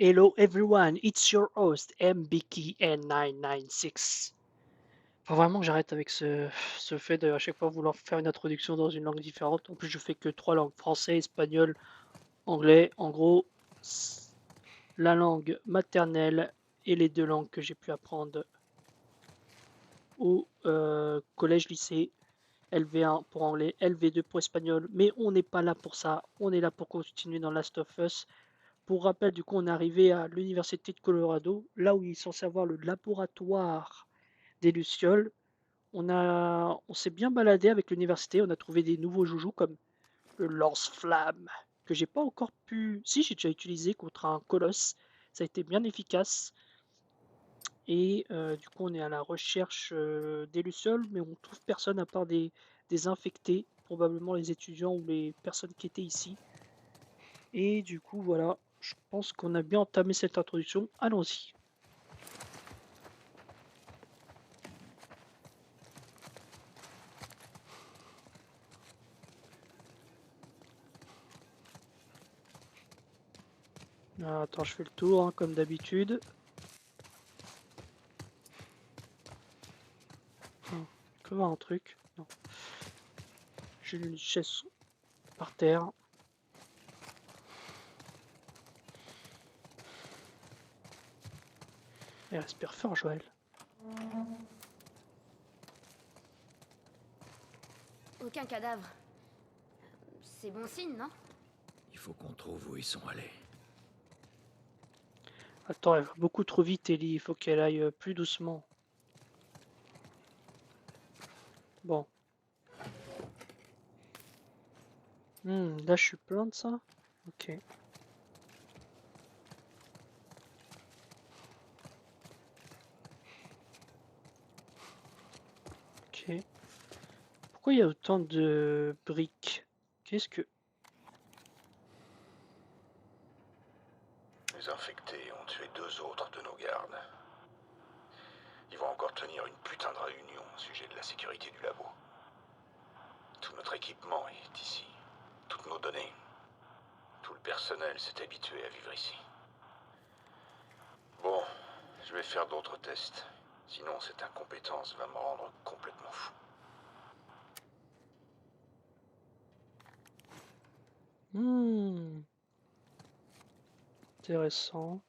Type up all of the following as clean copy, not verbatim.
Hello everyone, it's your host MBKN996. Faut vraiment que j'arrête avec ce fait de à chaque fois vouloir faire une introduction dans une langue différente. En plus, je fais que 3 langues, français, espagnol, anglais. En gros, la langue maternelle et les 2 langues que j'ai pu apprendre au collège-lycée. LV1 pour anglais, LV2 pour espagnol, mais on n'est pas là pour ça. On est là pour continuer dans Last of Us. Pour rappel, du coup, on est arrivé à l'université de Colorado, là où il est censé avoir le laboratoire des lucioles. On s'est bien baladé avec l'université, on a trouvé des nouveaux joujoux comme le lance-flamme, que j'ai pas encore pu. Si, j'ai déjà utilisé contre un colosse, ça a été bien efficace. Et du coup, on est à la recherche des lucioles, mais on trouve personne à part des infectés, probablement les étudiants ou les personnes qui étaient ici. Et du coup, voilà, je pense qu'on a bien entamé cette introduction. Allons-y. Ah, attends, je fais le tour, hein, comme d'habitude. Ah, je peux voir un truc. Non. J'ai une chaise par terre. Elle respire fort, Joël. Aucun cadavre. C'est bon signe, non? Il faut qu'on trouve où ils sont allés. Attends, elle va beaucoup trop vite, Ellie. Il faut qu'elle aille plus doucement. Bon. Là, je suis plein de ça. Ok. Ok. Pourquoi il y a autant de briques? Qu'est-ce que... Les infectés ont tué 2 autres de nos gardes. Ils vont encore tenir une putain de réunion au sujet de la sécurité du labo. Tout notre équipement est ici. Toutes nos données. Tout le personnel s'est habitué à vivre ici. Bon, je vais faire d'autres tests. Sinon, cette incompétence va me rendre complètement fou. Intéressant.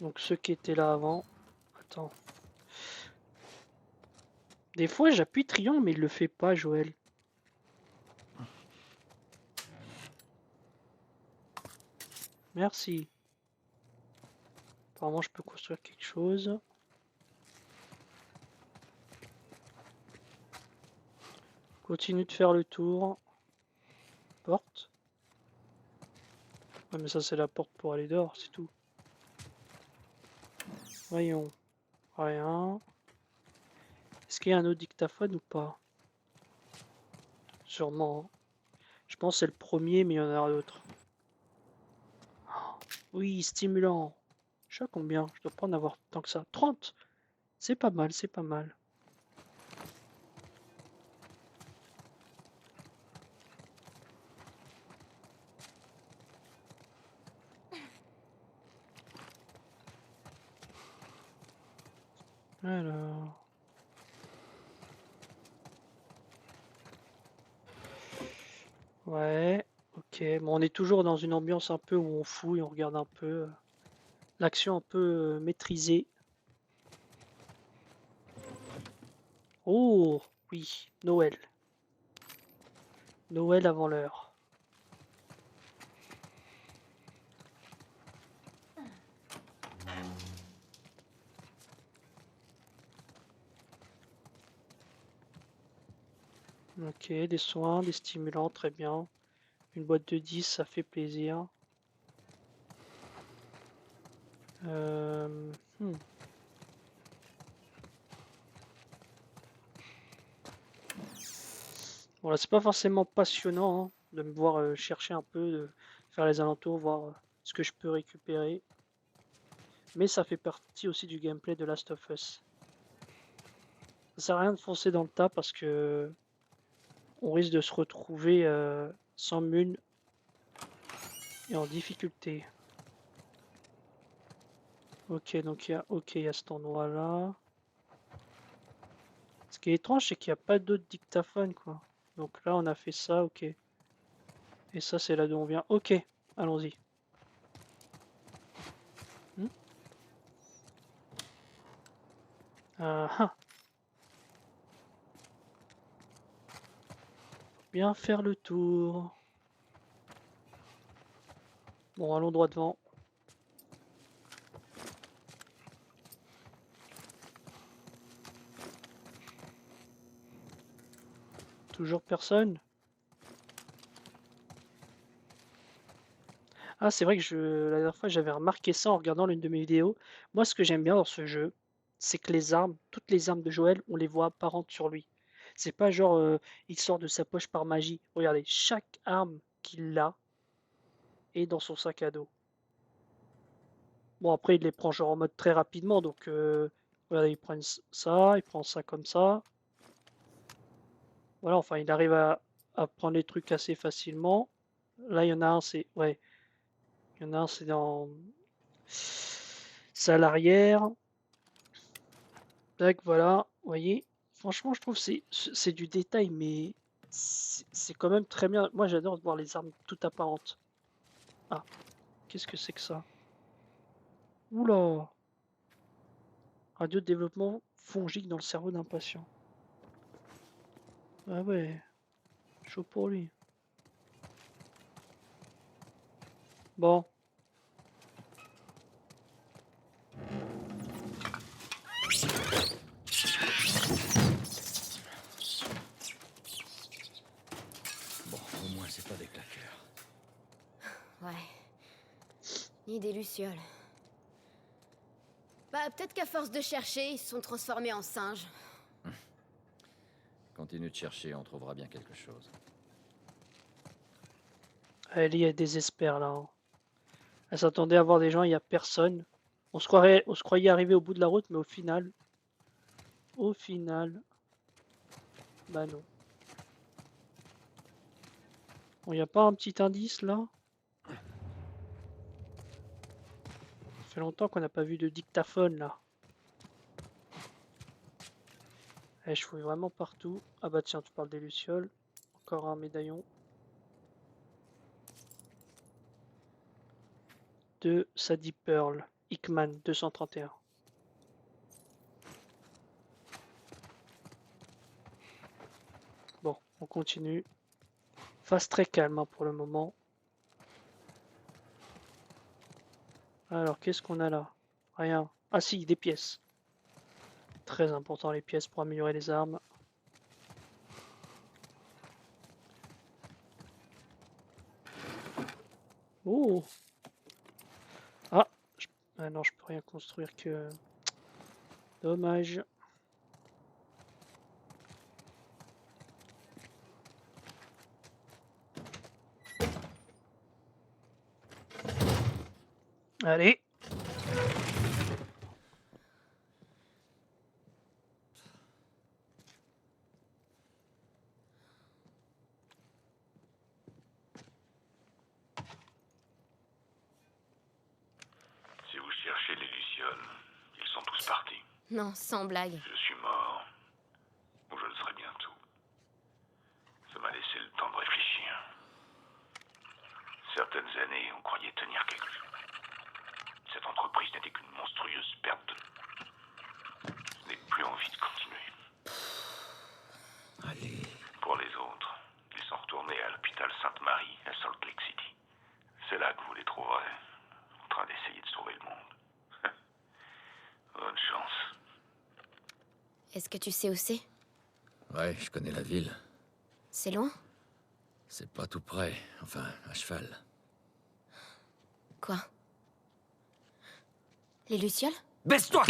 Donc ceux qui étaient là avant. Attends. Des fois j'appuie triangle mais il le fait pas, Joël. Merci. Apparemment je peux construire quelque chose. Continue de faire le tour. Porte. Ouais mais ça c'est la porte pour aller dehors, c'est tout. Voyons. Rien. Est-ce qu'il y a un autre dictaphone ou pas? Sûrement, hein. Je pense que c'est le premier mais il y en a d'autres. Oui, stimulant. Je sais combien? Je dois pas en avoir tant que ça. 30. C'est pas mal, c'est pas mal. Alors... Ouais, ok. Bon, on est toujours dans une ambiance un peu où on fouille, on regarde un peu. L'action un peu maîtrisée. Oh, oui, Noël. Noël avant l'heure. Ok, des soins, des stimulants, très bien. Une boîte de 10, ça fait plaisir. Euh, hmm. Bon, là, c'est pas forcément passionnant hein, de me voir chercher un peu, de faire les alentours, voir ce que je peux récupérer. Mais ça fait partie aussi du gameplay de Last of Us. Ça sert à rien de foncer dans le tas parce que on risque de se retrouver sans mun et en difficulté. Ok, donc il y a cet endroit-là. Ce qui est étrange, c'est qu'il n'y a pas d'autres dictaphones, quoi. Donc là, on a fait ça, ok. Et ça, c'est là d'où on vient. Ok, allons-y. Hmm. Ah. Bien faire le tour. Bon, allons droit devant. Toujours personne? Ah, c'est vrai que la dernière fois, j'avais remarqué ça en regardant l'une de mes vidéos. Moi, ce que j'aime bien dans ce jeu, c'est que les armes, toutes les armes de Joël, on les voit apparentes sur lui. C'est pas genre, il sort de sa poche par magie. Regardez, chaque arme qu'il a est dans son sac à dos. Bon, après, il les prend genre en mode très rapidement, donc regardez, il prend ça, il prend ça comme ça. Voilà, enfin, il arrive à prendre les trucs assez facilement. Là, il y en a un, c'est... Ouais, il y en a un, c'est dans... C'est à l'arrière. Tac, voilà, vous voyez. Franchement, je trouve que c'est du détail, mais c'est quand même très bien. Moi, j'adore voir les armes toutes apparentes. Ah, qu'est-ce que c'est que ça? Oula! Radio de développement fongique dans le cerveau d'un patient. Ah ouais, chaud pour lui. Bon, Bon, au moins c'est pas des claqueurs. Ouais. Ni des lucioles. Bah, peut-être qu'à force de chercher, ils se sont transformés en singes. Continue de chercher, on trouvera bien quelque chose. Ellie, elle désespère là, hein. Elle s'attendait à voir des gens, il n'y a personne. On se croyait arrivé au bout de la route, mais au final, bah non. Bon, il n'y a pas un petit indice là? Ça fait longtemps qu'on n'a pas vu de dictaphone là. Eh, je fouille vraiment partout. Ah bah tiens, tu parles des lucioles. Encore un médaillon. De Sadie Pearl. Hickman 231. Bon, on continue. Phase très calme hein, pour le moment. Alors, qu'est-ce qu'on a là? Rien. Ah si, des pièces. Très important les pièces pour améliorer les armes. Oh! Ah, ah non, je peux rien construire que... Dommage. Allez! Si vous cherchez les Lucioles, ils sont tous partis. Non, sans blague. Je suis mort. Ou je le serai bientôt. Ça m'a laissé le temps de réfléchir. Certaines années, on croyait tenir quelque chose. Cette entreprise n'était qu'une monstrueuse perte de... Je n'ai plus envie de continuer. Allez. Pour les autres, ils sont retournés à l'hôpital Sainte-Marie, à Salt Lake City. C'est là que vous les trouverez, en train d'essayer de sauver le monde. Bonne chance. Est-ce que tu sais où c'est? Ouais, je connais la ville. C'est loin? C'est pas tout près, enfin, à cheval. Quoi? Les lucioles? Baisse-toi!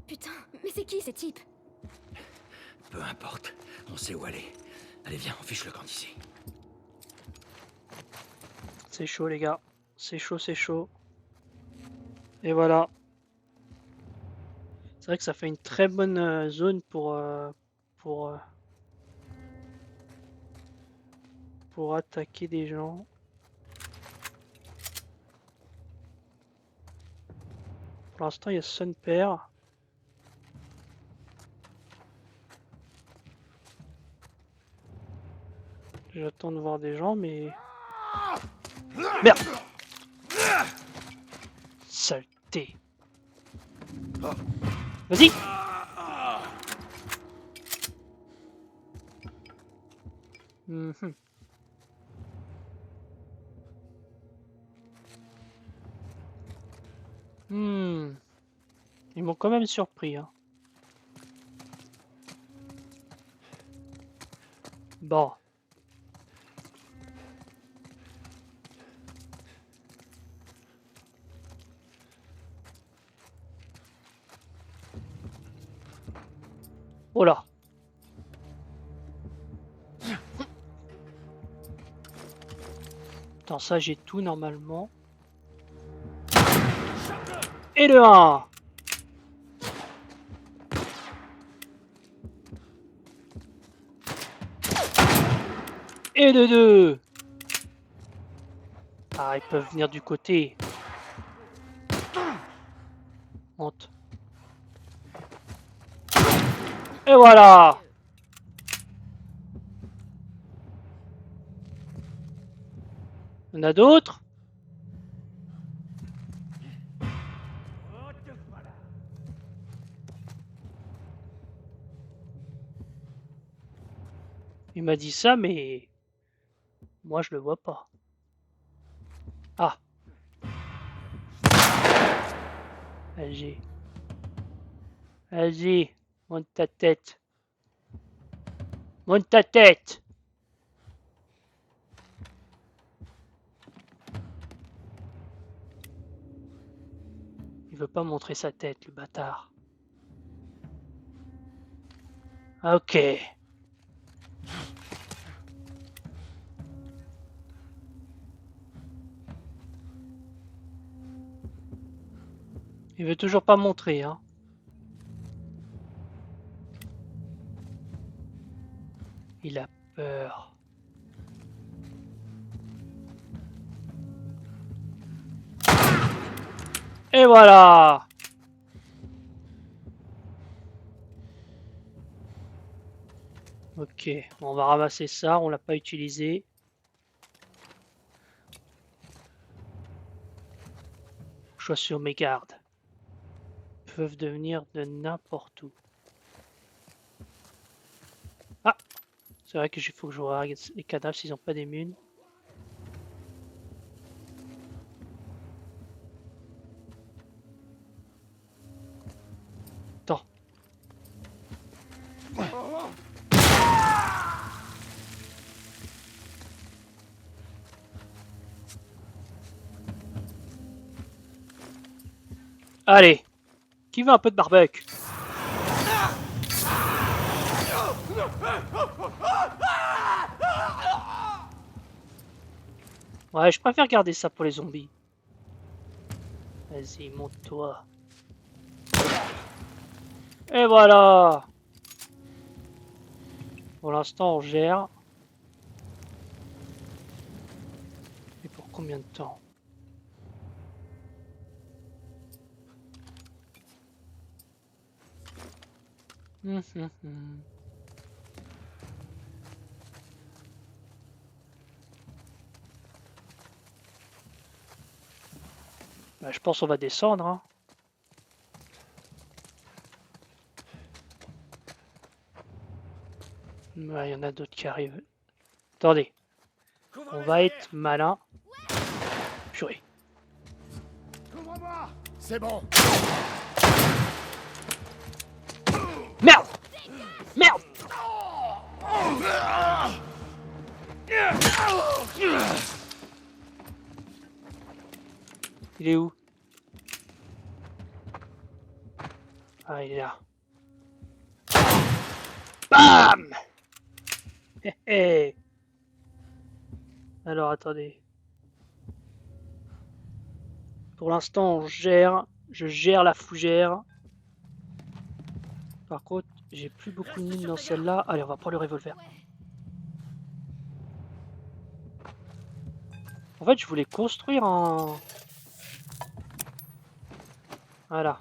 Putain, mais c'est qui ces types? Peu importe, on sait où aller. Allez, viens, on fiche le camp d'ici. C'est chaud les gars. C'est chaud, c'est chaud. Et voilà. C'est vrai que ça fait une très bonne zone pour pour attaquer des gens. Pour l'instant, il y a son père. J'attends de voir des gens, mais... Merde! Saleté! Vas-y! Mhm. Ils m'ont quand même surpris, hein. Bon. Oh là! Attends, ça j'ai tout normalement. Et le 1! Et le 2! Ah, ils peuvent venir du côté. Honte. Et voilà! Il y en a d'autres? Il m'a dit ça, mais moi je le vois pas. Ah! Vas-y. Vas-y, monte ta tête. Monte ta tête! Il veut pas montrer sa tête, le bâtard. Ok. Il veut toujours pas montrer, hein. Il a peur. Et voilà! Ok, on va ramasser ça, on l'a pas utilisé. Je suis sur mes gardes. Ils peuvent devenir de n'importe où. Ah! C'est vrai que il faut que je regarde les cadavres s'ils n'ont pas des munes. Attends. Allez! Qui veut un peu de barbecue? Ouais, je préfère garder ça pour les zombies. Vas-y, monte-toi. Et voilà! Pour l'instant, on gère. Et pour combien de temps? Bah, je pense qu'on va descendre, hein. Ouais, il y en a d'autres qui arrivent. Attendez. On va être malin. Purée. C'est bon. Merde! Merde! Il est où? Ah, il est là. Bam! Hé hé! Alors, attendez. Pour l'instant, on gère. Je gère la fougère. Par contre, j'ai plus beaucoup de mines dans celle-là. Allez, on va prendre le revolver. Ouais. En fait, je voulais construire un... Voilà.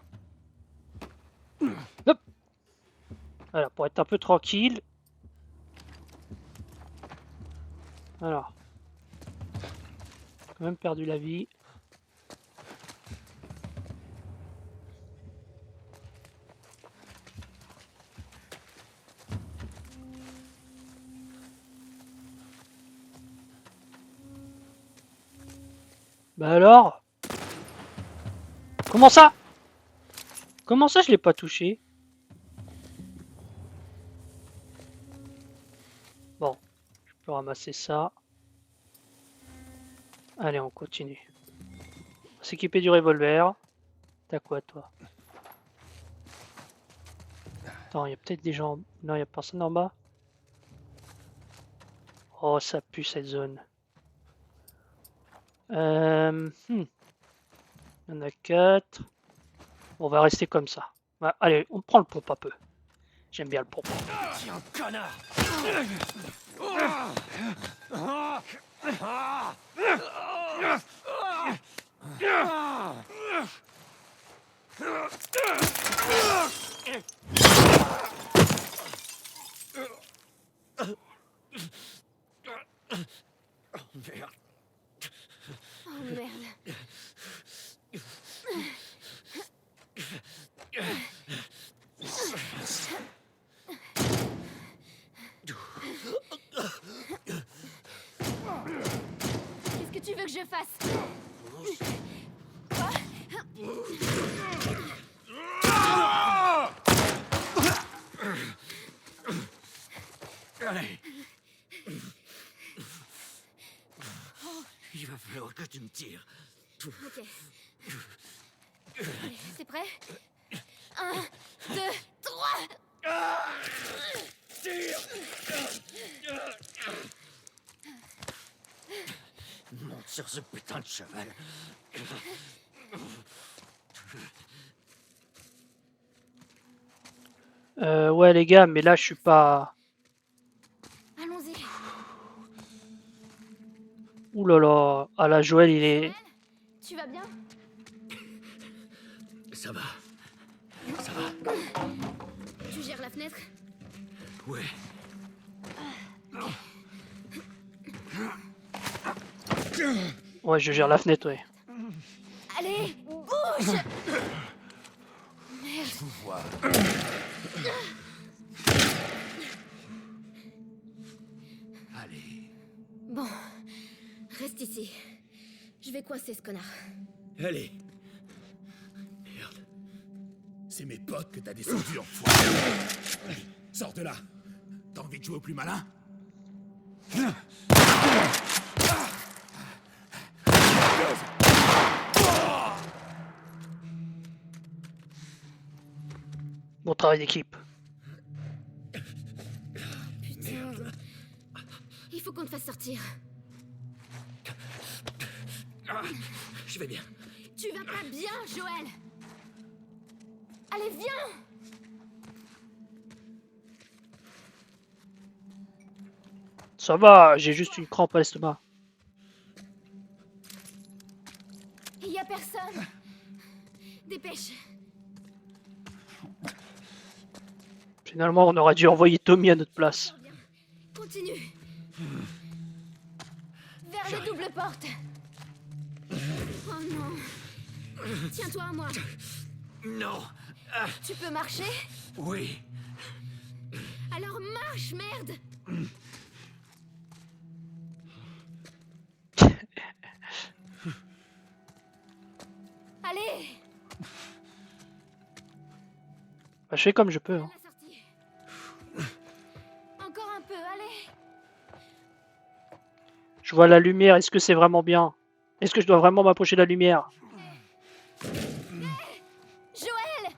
Hop. Voilà, pour être un peu tranquille. Alors. Quand même perdu la vie. Bah alors? Comment ça? Comment ça je l'ai pas touché? Bon, je peux ramasser ça. Allez, on continue. On va s'équiper du revolver. T'as quoi toi? Attends, il y a peut-être des gens... Non, il y a personne en bas. Oh, ça pue cette zone. Il y en a 4. On va rester comme ça. Ouais, allez, on prend le pompe un peu. J'aime bien le pompe. Tiens, connard! Merde. Oh merde. Qu'est-ce que tu veux que je fasse? Allez. Il va falloir que tu me tires. Ok. Allez, c'est prêt? 1, 2, 3. Tire! Monte sur ce putain de cheval. Ouais les gars, mais là je suis pas... Allons-y. Ouh là là. Ah là, Joël il est... Tu vas bien? Ça va. Ça va. Tu gères la fenêtre? Ouais. Ouais, je gère la fenêtre, ouais. Allez, bouge! Merde. Je vous vois. Allez. Bon, reste ici. Je vais coincer ce connard. Allez. Merde. C'est mes potes que t'as descendu, enfoiré. Sors de là. T'as envie de jouer au plus malin? Bon travail d'équipe. Putain. Il faut qu'on te fasse sortir. Je vais bien. Tu vas pas bien, Joël. Allez, viens! Ça va, j'ai juste une crampe à l'estomac. Il y a personne. Dépêche. Finalement, on aurait dû envoyer Tommy à notre place. Bien. Continue. Vers les doubles portes. Oh non. Tiens-toi à moi. Non. Tu peux marcher? Oui. Alors marche, merde! Allez! Bah, je fais comme je peux. Hein. La sortie. Encore un peu, allez! Je vois la lumière, est-ce que c'est vraiment bien? Est-ce que je dois vraiment m'approcher de la lumière? Joël!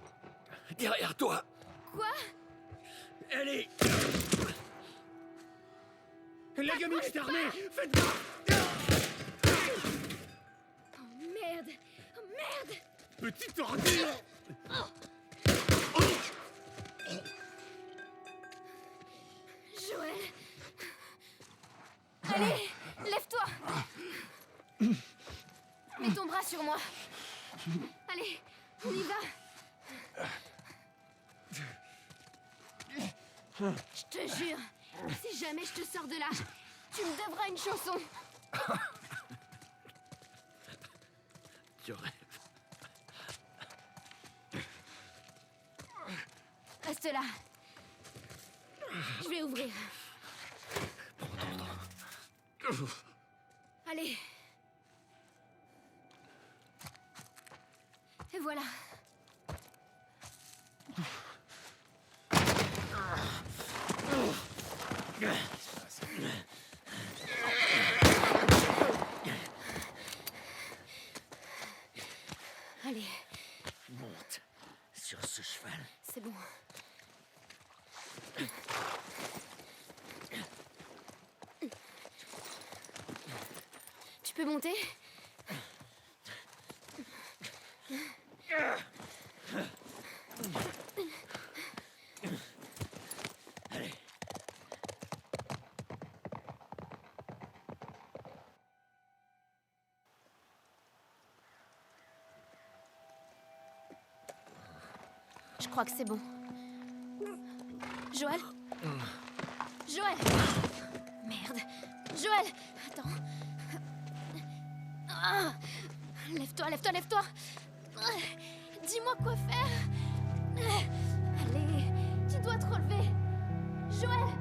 Derrière toi. Quoi? Allez. La gamine est armée! Faites gaffe! Oh merde! Oh merde! Petite ordure! Joël! Allez! Lève-toi! Allez, on y va. Je te jure, si jamais je te sors de là, tu me devras une chanson. Tu rêves. Reste là. Je vais ouvrir. Allez. Et voilà. Allez, Monte sur ce cheval. c'est bon. Tu peux monter? Allez. Je crois que c'est bon. Joël? Joël! Merde. Joël! Attends. Ah. Lève-toi, lève-toi, lève-toi! Dis-moi quoi faire! Allez, tu dois te relever! Joël!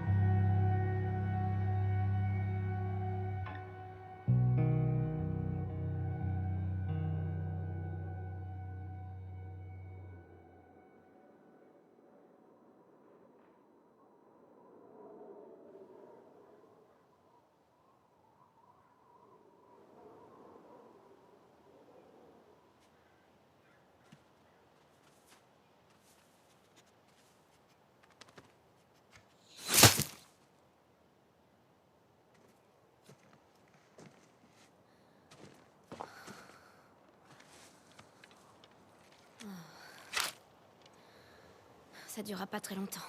Ça durera pas très longtemps.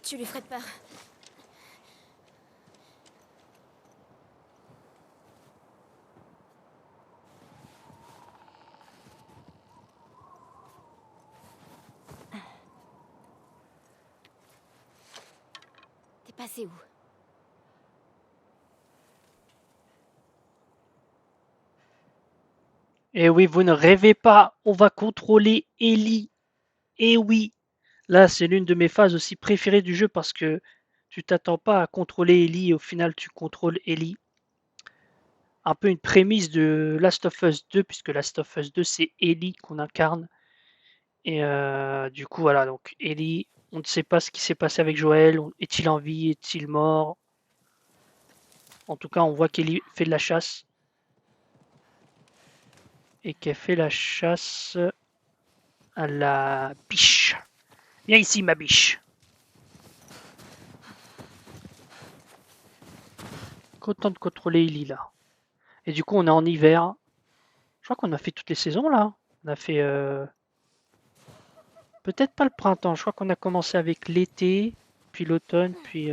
Tu lui ferais peur. T'es passé où? Et oui, vous ne rêvez pas, on va contrôler Ellie. Et oui, là c'est l'une de mes phases aussi préférées du jeu parce que tu t'attends pas à contrôler Ellie et au final tu contrôles Ellie. Un peu une prémisse de Last of Us 2 puisque Last of Us 2 c'est Ellie qu'on incarne. Et du coup voilà, donc Ellie, on ne sait pas ce qui s'est passé avec Joël, est-il en vie, est-il mort? En tout cas on voit qu'Ellie fait de la chasse. Et qu'elle fait la chasse à la biche. Viens ici, ma biche. Content de contrôler Ellie là. Et du coup, on est en hiver. Je crois qu'on a fait toutes les saisons là. On a fait. Peut-être pas le printemps. Je crois qu'on a commencé avec l'été, puis l'automne, puis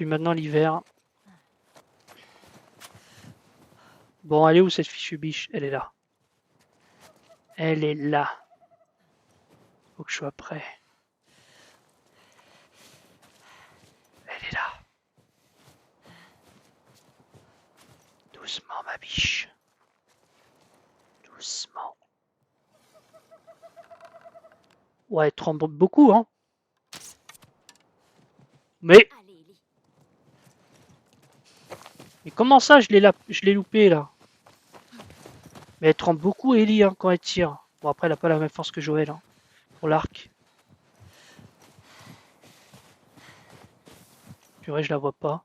maintenant l'hiver. Bon, elle est où cette fichue biche? Elle est là. Elle est là. Faut que je sois prêt. Elle est là. Doucement, ma biche. Doucement. Ouais, elle tremble beaucoup, hein. Mais Allez, Ellie. comment ça, je l'ai loupé là? Mais elle tremble beaucoup, Ellie, hein, quand elle tire. Bon, après, elle a pas la même force que Joël, hein, pour l'arc. Purée, je la vois pas.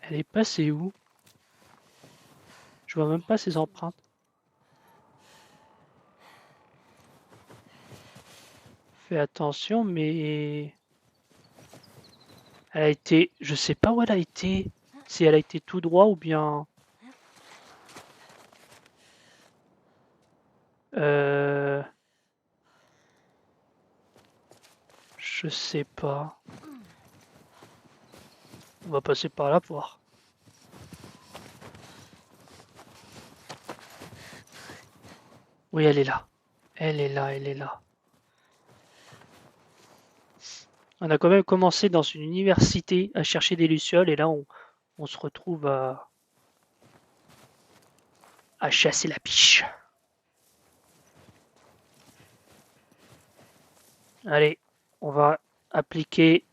Elle est passée où? Je vois même pas ses empreintes. Fais attention, mais... Elle a été... Je sais pas où elle a été. Si elle a été tout droit ou bien... Je sais pas. On va passer par là pour voir. Oui, elle est là. Elle est là, elle est là. On a quand même commencé dans une université à chercher des lucioles et là on se retrouve à chasser la biche. Allez, on va appliquer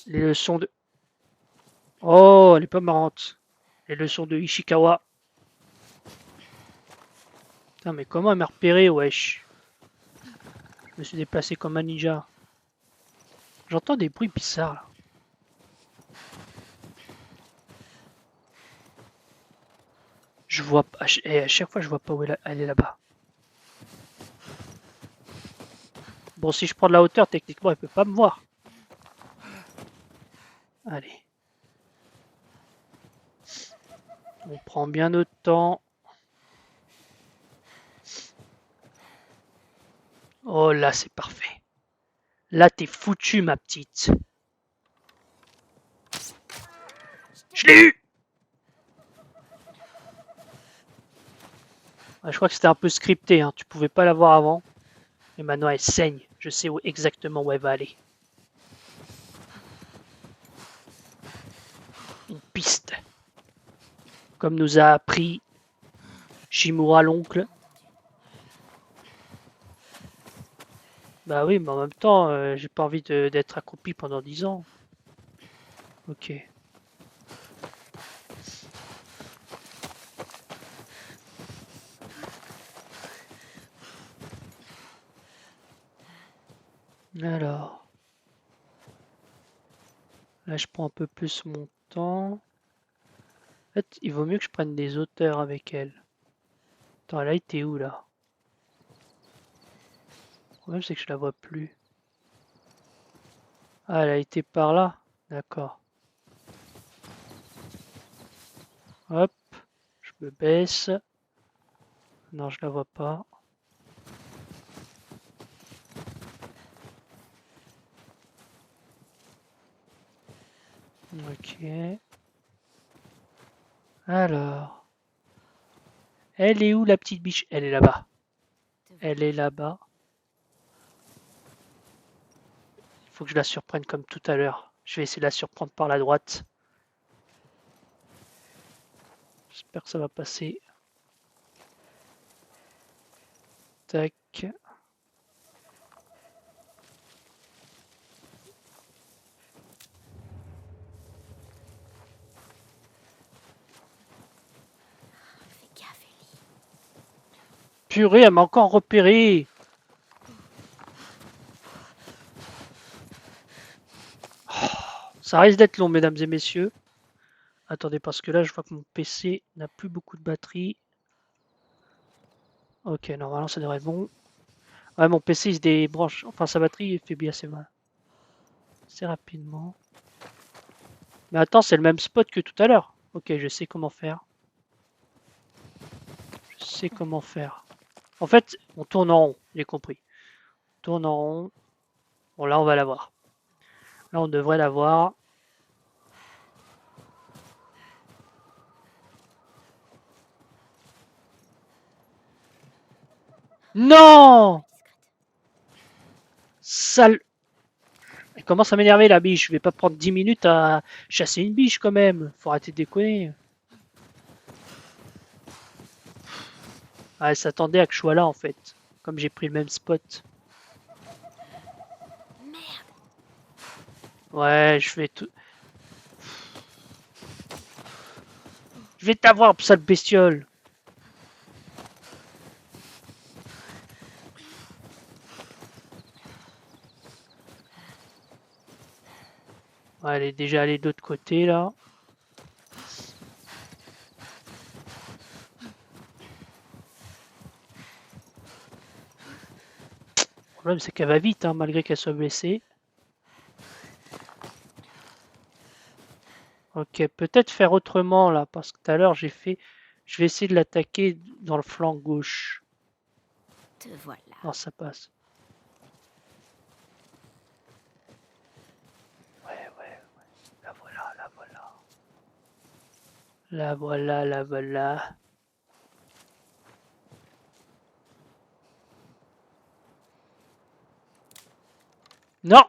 les leçons de... Oh, elle est pas marrante. Les leçons de Ishikawa. Putain, mais comment elle m'a repéré, wesh. Je me suis déplacé comme un ninja. J'entends des bruits bizarres là. Je vois pas. Et à chaque fois, je vois pas où elle est là-bas. Bon, si je prends de la hauteur, techniquement, elle peut pas me voir. Allez. On prend bien notre temps. Oh là, c'est parfait. Là, t'es foutu, ma petite. Je l'ai eu! Je crois que c'était un peu scripté, hein. Tu pouvais pas la voir avant. Et maintenant, elle saigne. Je sais exactement où elle va aller. Une piste. Comme nous a appris Shimura l'oncle. Bah oui, mais en même temps, j'ai pas envie d'être accroupi pendant 10 ans. Ok. Alors. Là, je prends un peu plus mon temps. En fait, il vaut mieux que je prenne des hauteurs avec elle. Attends, elle a été où, là? Le problème, c'est que je la vois plus. Ah, elle a été par là? D'accord. Hop. Je me baisse. Non, je la vois pas. Ok. Alors. Elle est où, la petite biche? Elle est là-bas. Elle est là-bas. Il faut que je la surprenne comme tout à l'heure. Je vais essayer de la surprendre par la droite. J'espère que ça va passer. Tac. Fais gaffe, Ellie. Purée, elle m'a encore repéré. Ça risque d'être long, mesdames et messieurs. Attendez, parce que là, je vois que mon PC n'a plus beaucoup de batterie. Ok, normalement, ça devrait être bon. Ouais, mon PC, il se débranche. Enfin, sa batterie faiblit assez mal. Assez rapidement. Mais attends, c'est le même spot que tout à l'heure. Ok, je sais comment faire. Je sais comment faire. En fait, on tourne en rond, j'ai compris. On tourne en rond. Bon, là, on va l'avoir. Là, on devrait l'avoir. Non! Sale... Elle commence à m'énerver, la biche. Je vais pas prendre 10 minutes à chasser une biche, quand même. Faut arrêter de déconner. Ah, elle s'attendait à que je sois là, en fait. Comme j'ai pris le même spot. Ouais, je fais tout... Je vais t'avoir, sale bestiole. Ouais, elle est déjà allée de l'autre côté, là. Le problème, c'est qu'elle va vite, hein, malgré qu'elle soit blessée. Ok, peut-être faire autrement là, parce que tout à l'heure j'ai fait. Je vais essayer de l'attaquer dans le flanc gauche. Te voilà. Non, ça passe. Ouais, ouais, ouais. La voilà, la voilà. La voilà, la voilà. Non!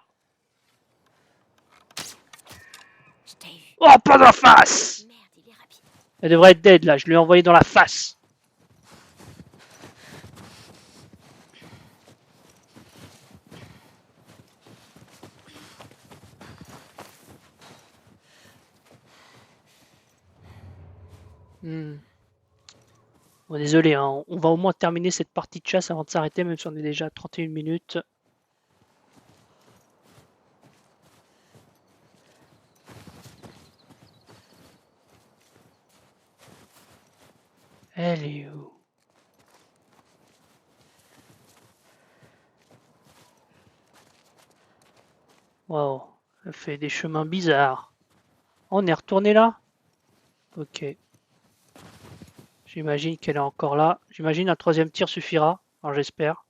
Je t'ai eu. Oh, pas dans la face! Merde, il est rapide. Elle devrait être dead là, je lui ai envoyé dans la face. Hmm. Bon, désolé, hein, on va au moins terminer cette partie de chasse avant de s'arrêter, même si on est déjà à 31 minutes. Elle est où? Wow, elle fait des chemins bizarres. On est retourné là? Ok. J'imagine qu'elle est encore là. J'imagine un troisième tir suffira. Alors j'espère.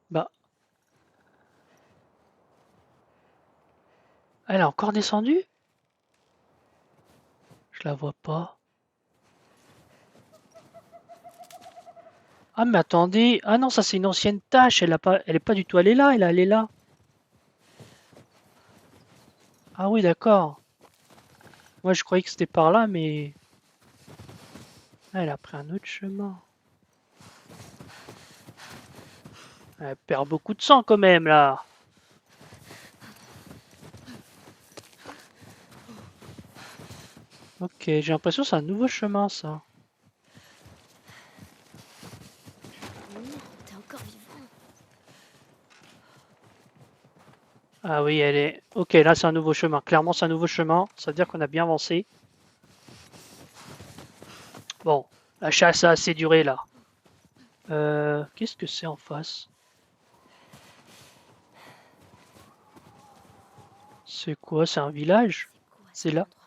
Bah. Elle est encore descendue? Je la vois pas. Ah mais attendez. Ah non, ça c'est une ancienne tâche. Elle est pas du tout allée là. Elle est allée là. Ah oui, d'accord. Moi je croyais que c'était par là, mais... Ah, elle a pris un autre chemin. Elle perd beaucoup de sang quand même là. Ok, j'ai l'impression que c'est un nouveau chemin ça. Merde, t'es encore vivant. Ah oui, elle est... Ok, là c'est un nouveau chemin. Clairement c'est un nouveau chemin. Ça veut dire qu'on a bien avancé. Bon, la chasse a assez duré là. Qu'est-ce que c'est en face? C'est quoi? C'est un village? C'est quoi C'est cet là? endroit?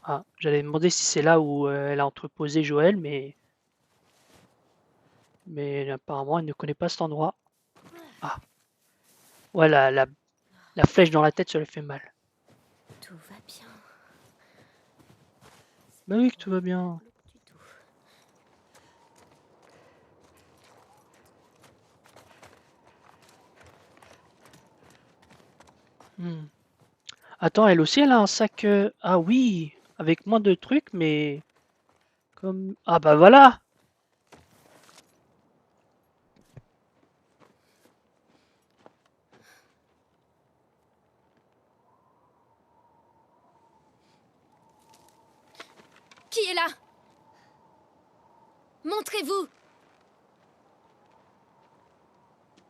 Ah, j'allais demander si c'est là où elle a entreposé Joël, mais apparemment elle ne connaît pas cet endroit. Ah, voilà, la flèche dans la tête, ça lui fait mal. Tout va bien. Bah oui que tout va bien. Du tout. Hmm. Attends, elle aussi, elle a un sac. Ah oui, avec moins de trucs, mais comme. Ah bah voilà. Qui est là? Montrez-vous!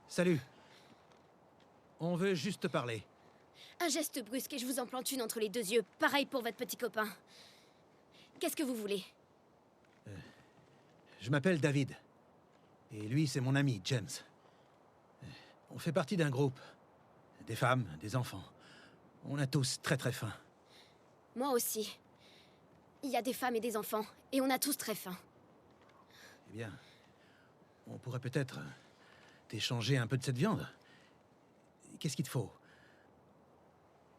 Salut. On veut juste te parler. Un geste brusque et je vous en plante une entre les deux yeux. Pareil pour votre petit copain. Qu'est-ce que vous voulez? Je m'appelle David. Et lui, c'est mon ami, James. On fait partie d'un groupe. Des femmes, des enfants. On a tous très très faim. Moi aussi. Il y a des femmes et des enfants, et on a tous très faim. Eh bien, on pourrait peut-être t'échanger un peu de cette viande. Qu'est-ce qu'il te faut?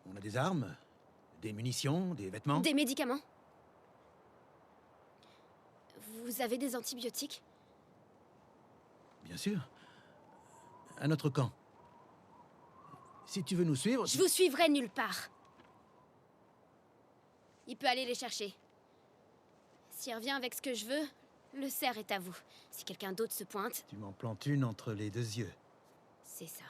On a des armes, des munitions, des vêtements. Des médicaments? Vous avez des antibiotiques? Bien sûr. À notre camp. Si tu veux nous suivre... Je vous suivrai nulle part. Il peut aller les chercher. S'il revient avec ce que je veux, le cerf est à vous. Si quelqu'un d'autre se pointe, Tu m'en plantes une entre les deux yeux. c'est ça.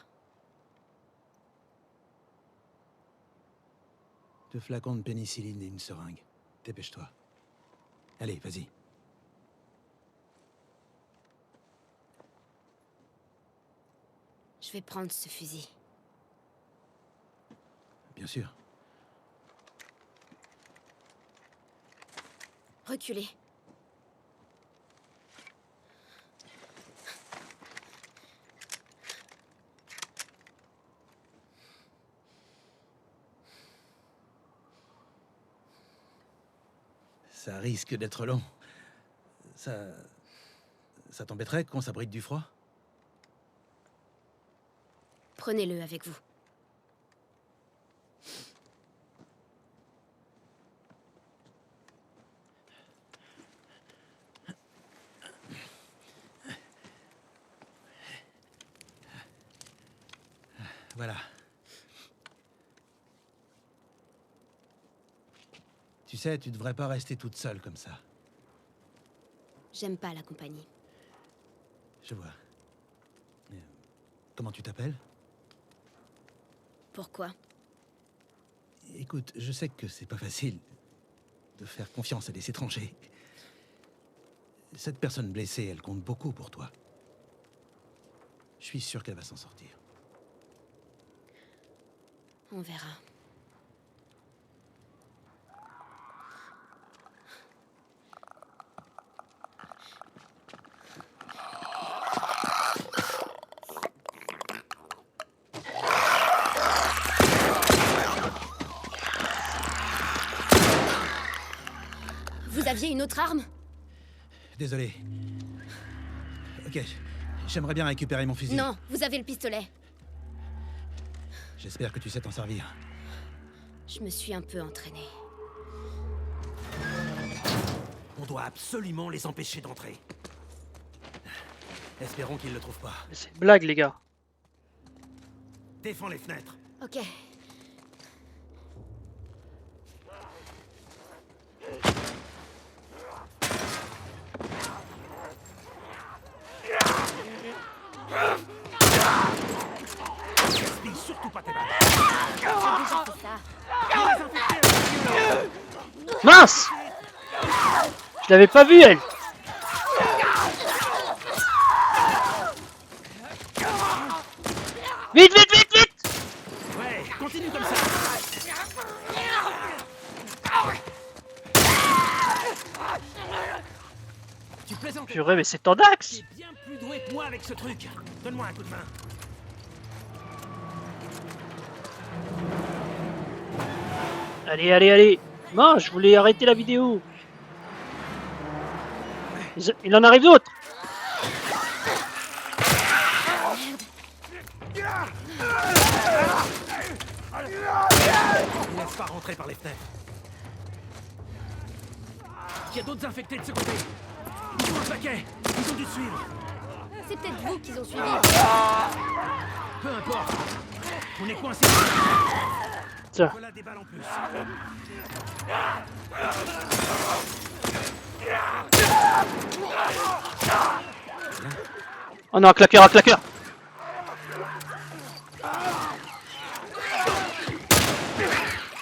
2 flacons de pénicilline et une seringue. Dépêche-toi. Allez, vas-y. Je vais prendre ce fusil. Bien sûr. Reculez. Ça risque d'être long. Ça t'embêterait qu'on s'abrite du froid? Prenez-le avec vous. Voilà. Tu sais, tu devrais pas rester toute seule comme ça. J'aime pas la compagnie. Je vois. Comment tu t'appelles? Pourquoi? Écoute, je sais que c'est pas facile de faire confiance à des étrangers. Cette personne blessée, elle compte beaucoup pour toi. Je suis sûr qu'elle va s'en sortir. On verra. Vous aviez une autre arme? Désolé. Ok, j'aimerais bien récupérer mon fusil. Non, vous avez le pistolet. J'espère que tu sais t'en servir. Je me suis un peu entraînée. On doit absolument les empêcher d'entrer. Espérons qu'ils le trouvent pas. Mais c'est une blague, les gars. Défends les fenêtres. Ok. Gaspille surtout pas tes balles. J'ai déjà fait ça. Mince! Je l'avais pas vu, elle. Vite, vite, vite, vite! Ouais, continue comme ça. Tu plaisantes. Purée, mais c'est Tandax! Tu es bien plus doué que moi avec ce truc. Donne-moi un coup de main. Allez, allez, allez! Non, je voulais arrêter la vidéo. Il en arrive d'autres! Ne laisse pas rentrer par les fenêtres. Il y a d'autres infectés de ce côté. Ils sont un paquet. Ils ont dû te suivre. C'est peut-être vous qu'ils ont suivi. Peu importe. On est coincés. Tiens. Voilà des balles en plus. Oh non, un claqueur, un claqueur!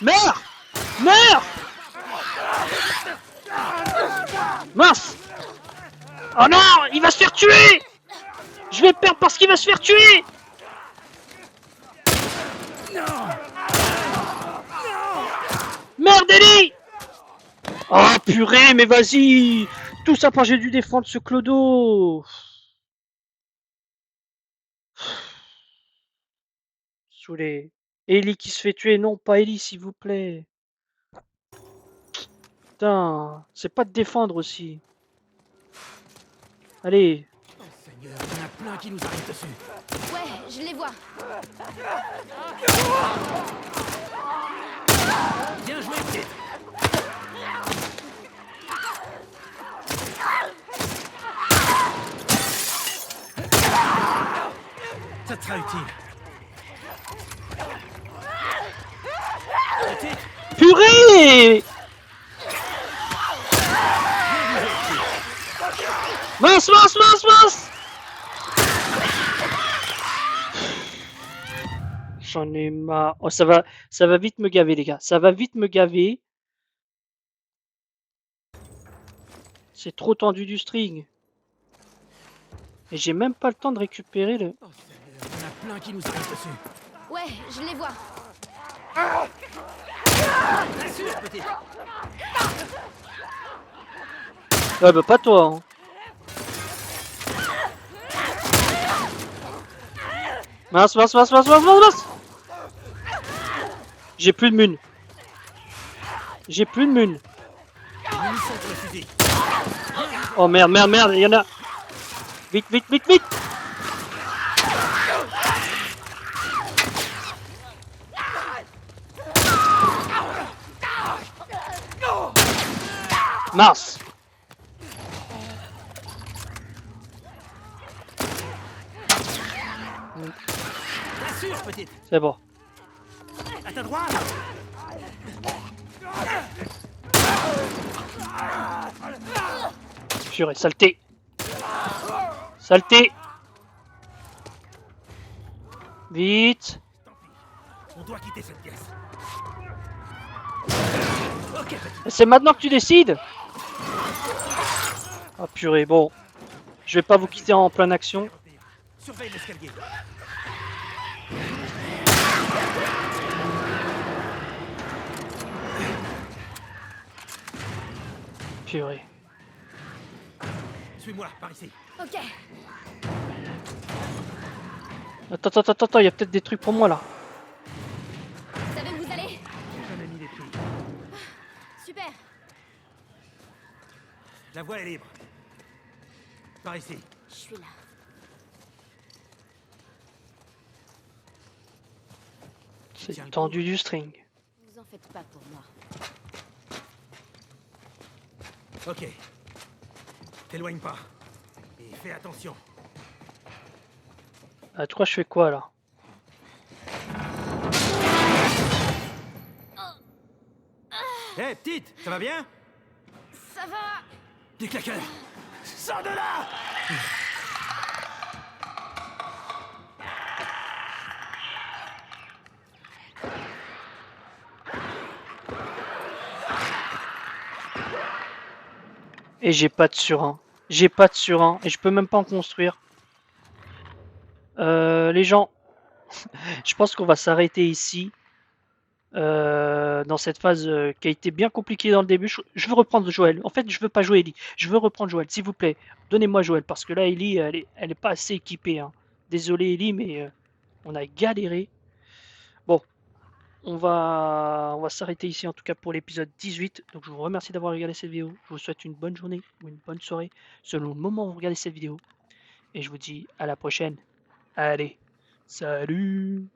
Meurs! Meurs! Mince! Oh non! Il va se faire tuer! Je vais perdre parce qu'il va se faire tuer! Merde, Ellie! Oh purée, mais vas-y! Tout ça parce que j'ai dû défendre ce clodo! Saoulé. Ellie qui se fait tuer, non pas Ellie s'il vous plaît. Putain, c'est pas de défendre aussi. Allez. Oh Seigneur, il y en a plein qui nous arrivent dessus. Ouais, je les vois. Bien joué, petite. Ça te sera utile. Petite, Purée! Mince, mince, mince, mince! J'en ai marre. Oh, ça va vite me gaver, les gars. Ça va vite me gaver. C'est trop tendu du string. Et j'ai même pas le temps de récupérer le... oh Seigneur, il y en a plein qui nous arrivent dessus. Ouais, je les vois. Rassure, petite. Ouais, bah pas toi, hein. Mince, mince, mince, mince, mince, mince, mince. J'ai plus de mun. J'ai plus de mun. Les munitions Oh merde, merde, merde, il y en a. Vite, vite, vite, vite. Mars. T'assures, petite. C'est bon. À ta droite. Purée, saleté. Saleté. Vite. On doit quitter cette pièce. Ok, petite. C'est maintenant que tu décides. Ah purée, bon. Je vais pas vous quitter en pleine action. Surveille l'escalier. Purée. Suis-moi, par ici. Ok. Attends, il y a peut-être des trucs pour moi là. Vous savez où vous allez? J'ai jamais mis les pieds. Super. La voie est libre. Par ici. Je suis là. C'est tendu du string. Vous en faites pas pour moi. Ok. T'éloigne pas. Et fais attention. Ah, toi, je fais quoi là? Hé, petite, ça va bien? Ça va? Des claqueurs. Sors de là! Et j'ai pas de surin. J'ai pas de surin. Et je peux même pas en construire. Les gens, je pense qu'on va s'arrêter ici. Dans cette phase qui a été bien compliquée dans le début. Je veux reprendre Joël. En fait, je veux pas jouer Ellie. Je veux reprendre Joël, s'il vous plaît. Donnez-moi Joël, parce que là, Ellie, elle est pas assez équipée. Hein. Désolé, Ellie, mais on a galéré. Bon, on va s'arrêter ici, en tout cas pour l'épisode 18. Donc, je vous remercie d'avoir regardé cette vidéo. Je vous souhaite une bonne journée ou une bonne soirée, selon le moment où vous regardez cette vidéo. Et je vous dis à la prochaine. Allez, salut!